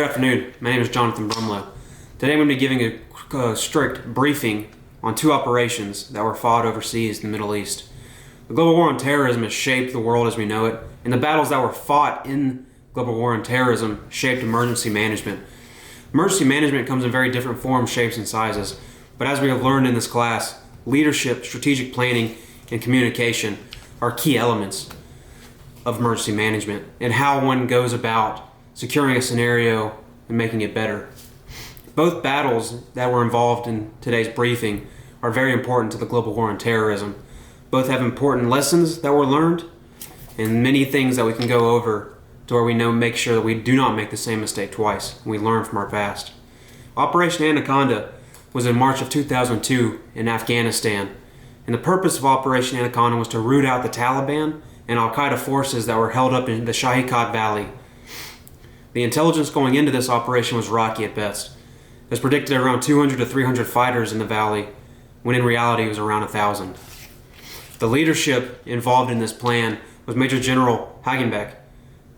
Good afternoon. My name is Jonathan Brumlow. Today I'm going to be giving a strict briefing on two operations that were fought overseas in the Middle East. The global war on terrorism has shaped the world as we know it, and the battles that were fought in global war on terrorism shaped emergency management. Emergency management comes in very different forms, shapes, and sizes, but as we have learned in this class, leadership, strategic planning, and communication are key elements of emergency management and how one goes about securing a scenario and making it better. Both battles that were involved in today's briefing are very important to the global war on terrorism. Both have important lessons that were learned and many things that we can go over to where we make sure that we do not make the same mistake twice and we learn from our past. Operation Anaconda was in March of 2002 in Afghanistan, and the purpose of Operation Anaconda was to root out the Taliban and Al-Qaeda forces that were held up in the Shahikat Valley. The intelligence going into this operation was rocky at best. It was predicted around 200 to 300 fighters in the valley, when in reality it was around 1,000. The leadership involved in this plan was Major General Hagenbeck,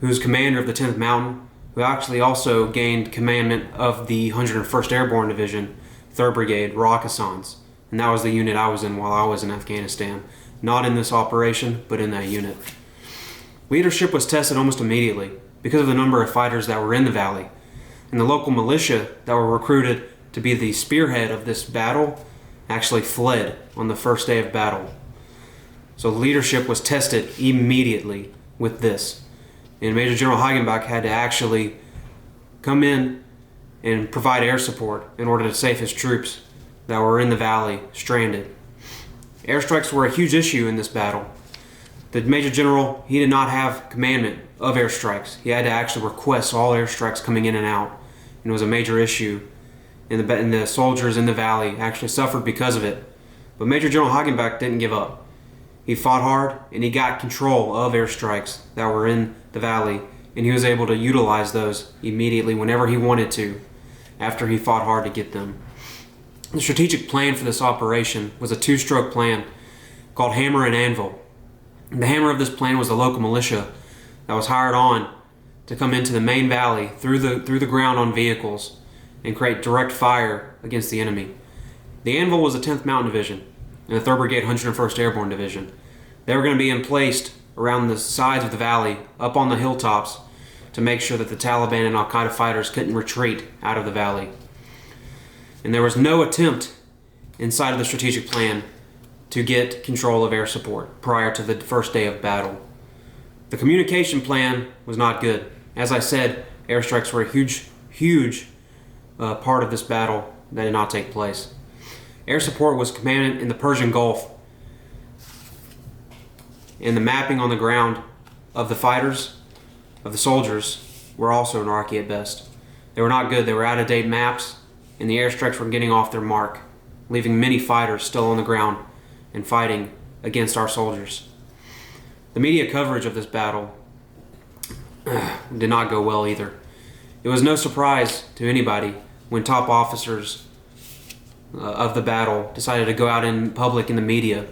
who was commander of the 10th Mountain, who actually also gained commandment of the 101st Airborne Division, 3rd Brigade, Rakkasans, and that was the unit I was in while I was in Afghanistan. Not in this operation, but in that unit. Leadership was tested almost immediately because of the number of fighters that were in the valley, and the local militia that were recruited to be the spearhead of this battle actually fled on the first day of battle. So leadership was tested immediately with this, and Major General Hagenbeck had to actually come in and provide air support in order to save his troops that were in the valley stranded. Airstrikes were a huge issue in this battle. The Major General, he did not have commandment of airstrikes. He had to actually request all airstrikes coming in and out, and it was a major issue, and the soldiers in the valley actually suffered because of it. But Major General Hagenbeck didn't give up. He fought hard, and he got control of airstrikes that were in the valley, and he was able to utilize those immediately whenever he wanted to, after he fought hard to get them. The strategic plan for this operation was a two-stroke plan called Hammer and Anvil. The hammer of this plan was the local militia that was hired on to come into the main valley through the ground on vehicles and create direct fire against the enemy. The Anvil was the 10th Mountain Division and the 3rd Brigade 101st Airborne Division. They were going to be placed around the sides of the valley, up on the hilltops, to make sure that the Taliban and Al-Qaeda fighters couldn't retreat out of the valley. And there was no attempt inside of the strategic plan to get control of air support prior to the first day of battle. The communication plan was not good. As I said, airstrikes were a huge part of this battle that did not take place. Air support was commanded in the Persian Gulf, and the mapping on the ground of the fighters, of the soldiers, were also rocky at best. They were not good. They were out-of-date maps, and the airstrikes were getting off their mark, leaving many fighters still on the ground and fighting against our soldiers. The media coverage of this battle did not go well either. It was no surprise to anybody when top officers of the battle decided to go out in public in the media,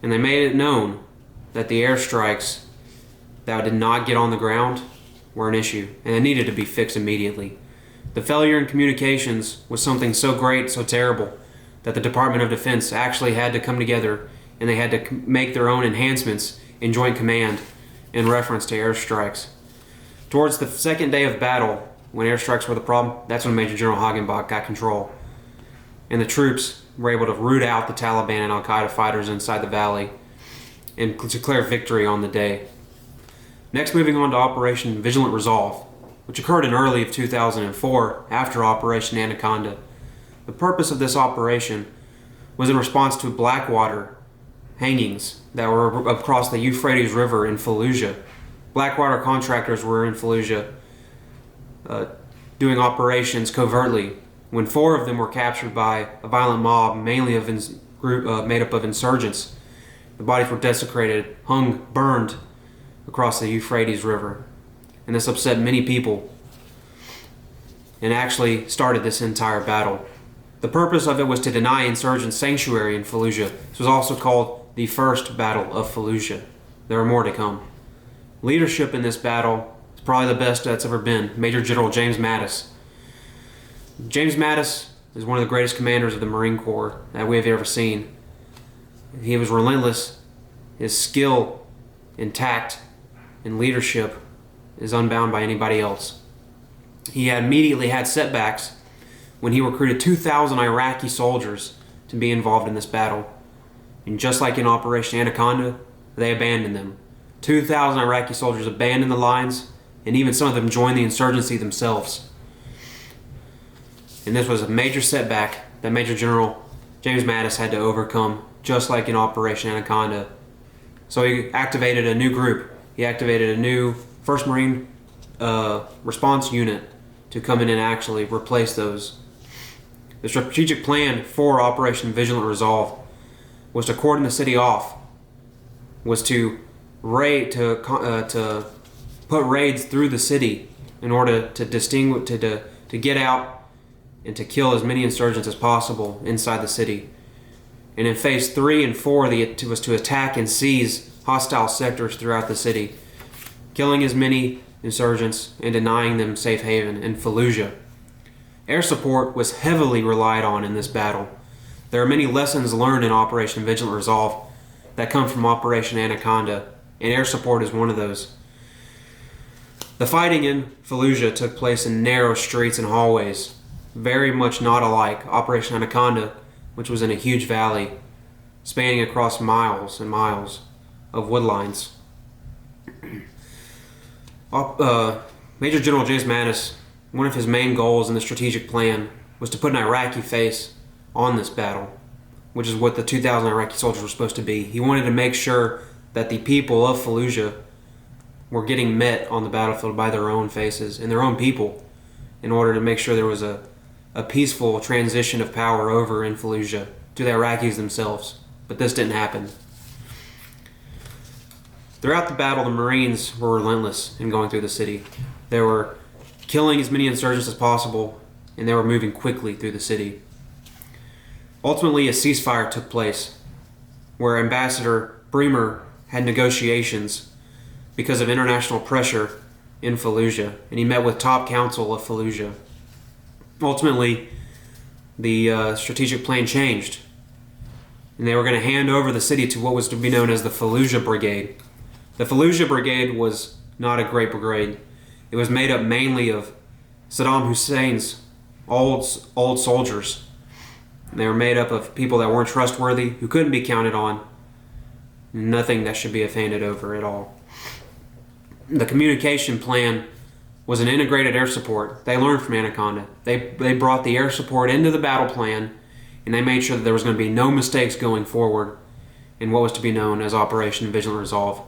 and they made it known that the airstrikes that did not get on the ground were an issue, and it needed to be fixed immediately. The failure in communications was something so great, so terrible, that the Department of Defense actually had to come together and they had to make their own enhancements in Joint Command in reference to airstrikes. Towards the second day of battle, when airstrikes were the problem, that's when Major General Hagenbeck got control. And the troops were able to root out the Taliban and Al-Qaeda fighters inside the valley and declare victory on the day. Next, moving on to Operation Vigilant Resolve, which occurred in early of 2004 after Operation Anaconda. The purpose of this operation was in response to Blackwater hangings that were across the Euphrates River in Fallujah. Blackwater contractors were in Fallujah doing operations covertly when 4 of them were captured by a violent mob, mainly made up of insurgents. The bodies were desecrated, hung, burned across the Euphrates River. And this upset many people and actually started this entire battle. The purpose of it was to deny insurgents sanctuary in Fallujah. This was also called the First Battle of Fallujah. There are more to come. Leadership in this battle probably the best that's ever been, Major General James Mattis. James Mattis is one of the greatest commanders of the Marine Corps that we have ever seen. He was relentless. His skill and tact and leadership is unbound by anybody else. He immediately had setbacks when he recruited 2,000 Iraqi soldiers to be involved in this battle. And just like in Operation Anaconda, they abandoned them. 2,000 Iraqi soldiers abandoned the lines, and even some of them joined the insurgency themselves. And this was a major setback that Major General James Mattis had to overcome, just like in Operation Anaconda. So he activated a new group. He activated a new 1st Marine response unit to come in and actually replace those. The strategic plan for Operation Vigilant Resolve was to cordon the city off, was to put raids through the city in order to to get out and to kill as many insurgents as possible inside the city. And in phase 3 and 4, was to attack and seize hostile sectors throughout the city, killing as many insurgents and denying them safe haven in Fallujah. Air support was heavily relied on in this battle. There are many lessons learned in Operation Vigilant Resolve that come from Operation Anaconda, and air support is one of those. The fighting in Fallujah took place in narrow streets and hallways, very much not alike Operation Anaconda, which was in a huge valley, spanning across miles and miles of wood lines. Major General James Mattis, one of his main goals in the strategic plan was to put an Iraqi face on this battle, which is what the 2,000 Iraqi soldiers were supposed to be. He wanted to make sure that the people of Fallujah were getting met on the battlefield by their own faces and their own people, in order to make sure there was a peaceful transition of power over in Fallujah to the Iraqis themselves. But this didn't happen. Throughout the battle, the Marines were relentless in going through the city. They were killing as many insurgents as possible, and they were moving quickly through the city. Ultimately, a ceasefire took place, where Ambassador Bremer had negotiations because of international pressure in Fallujah, and he met with top council of Fallujah. Ultimately, the strategic plan changed, and they were going to hand over the city to what was to be known as the Fallujah Brigade. The Fallujah Brigade was not a great brigade. It was made up mainly of Saddam Hussein's old soldiers. They were made up of people that weren't trustworthy, who couldn't be counted on. Nothing that should be handed over at all. The communication plan was an integrated air support. They learned from Anaconda. They brought the air support into the battle plan, and they made sure that there was going to be no mistakes going forward in what was to be known as Operation Vigilant Resolve.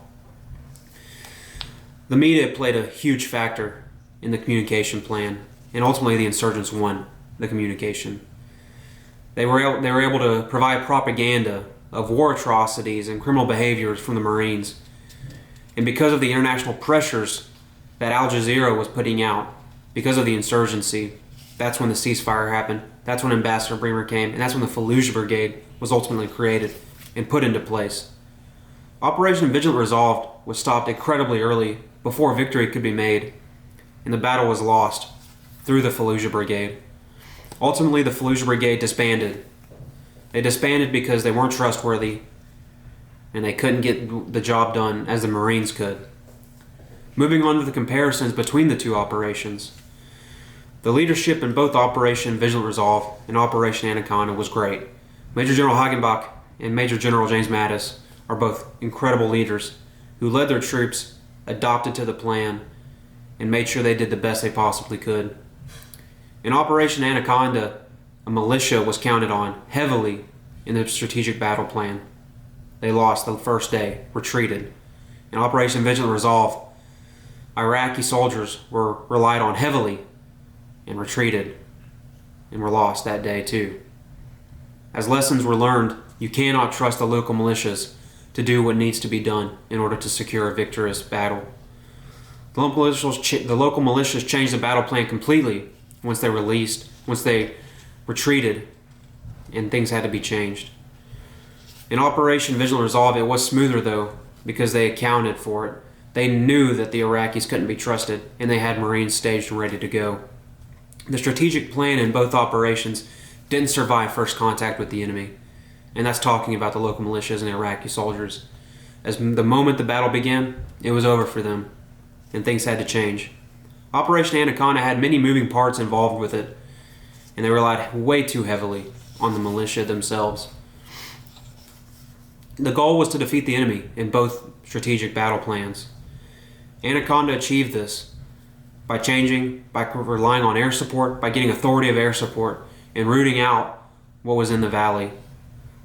The media played a huge factor in the communication plan, and ultimately the insurgents won the communication. They were able to provide propaganda of war atrocities and criminal behaviors from the Marines. And because of the international pressures that Al Jazeera was putting out, because of the insurgency, that's when the ceasefire happened. That's when Ambassador Bremer came, and that's when the Fallujah Brigade was ultimately created and put into place. Operation Vigilant Resolve was stopped incredibly early, before victory could be made, and the battle was lost through the Fallujah Brigade. Ultimately, the Fallujah Brigade disbanded. They disbanded because they weren't trustworthy, and they couldn't get the job done as the Marines could. Moving on to the comparisons between the two operations. The leadership in both Operation Vigilant Resolve and Operation Anaconda was great. Major General Hagenbach and Major General James Mattis are both incredible leaders who led their troops, adopted to the plan, and made sure they did the best they possibly could. In Operation Anaconda, a militia was counted on heavily in the strategic battle plan. They lost the first day, retreated. In Operation Vigilant Resolve, Iraqi soldiers were relied on heavily and retreated and were lost that day too. As lessons were learned, you cannot trust the local militias to do what needs to be done in order to secure a victorious battle. The local militias changed the battle plan completely once they retreated, and things had to be changed. In Operation Vigilant Resolve, it was smoother though, because they accounted for it. They knew that the Iraqis couldn't be trusted, and they had Marines staged and ready to go. The strategic plan in both operations didn't survive first contact with the enemy, and that's talking about the local militias and Iraqi soldiers. As the moment the battle began, it was over for them, and things had to change. Operation Anaconda had many moving parts involved with it, and they relied way too heavily on the militia themselves. The goal was to defeat the enemy in both strategic battle plans. Anaconda achieved this by relying on air support, by getting authority of air support, and rooting out what was in the valley.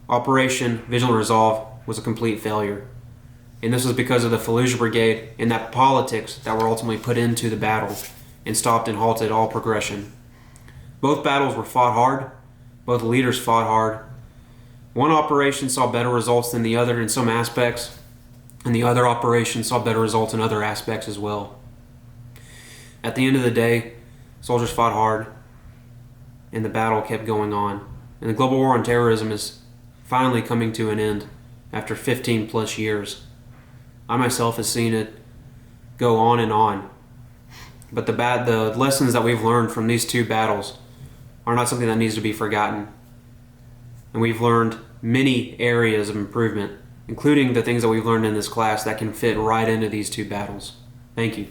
Operation Vigilant Resolve was a complete failure. And this was because of the Fallujah Brigade and that politics that were ultimately put into the battle and stopped and halted all progression. Both battles were fought hard. Both leaders fought hard. One operation saw better results than the other in some aspects, and the other operation saw better results in other aspects as well. At the end of the day, soldiers fought hard, and the battle kept going on. And the global war on terrorism is finally coming to an end after 15 plus years. I myself have seen it go on, but the lessons that we've learned from these two battles are not something that needs to be forgotten. And we've learned many areas of improvement, including the things that we've learned in this class that can fit right into these two battles. Thank you.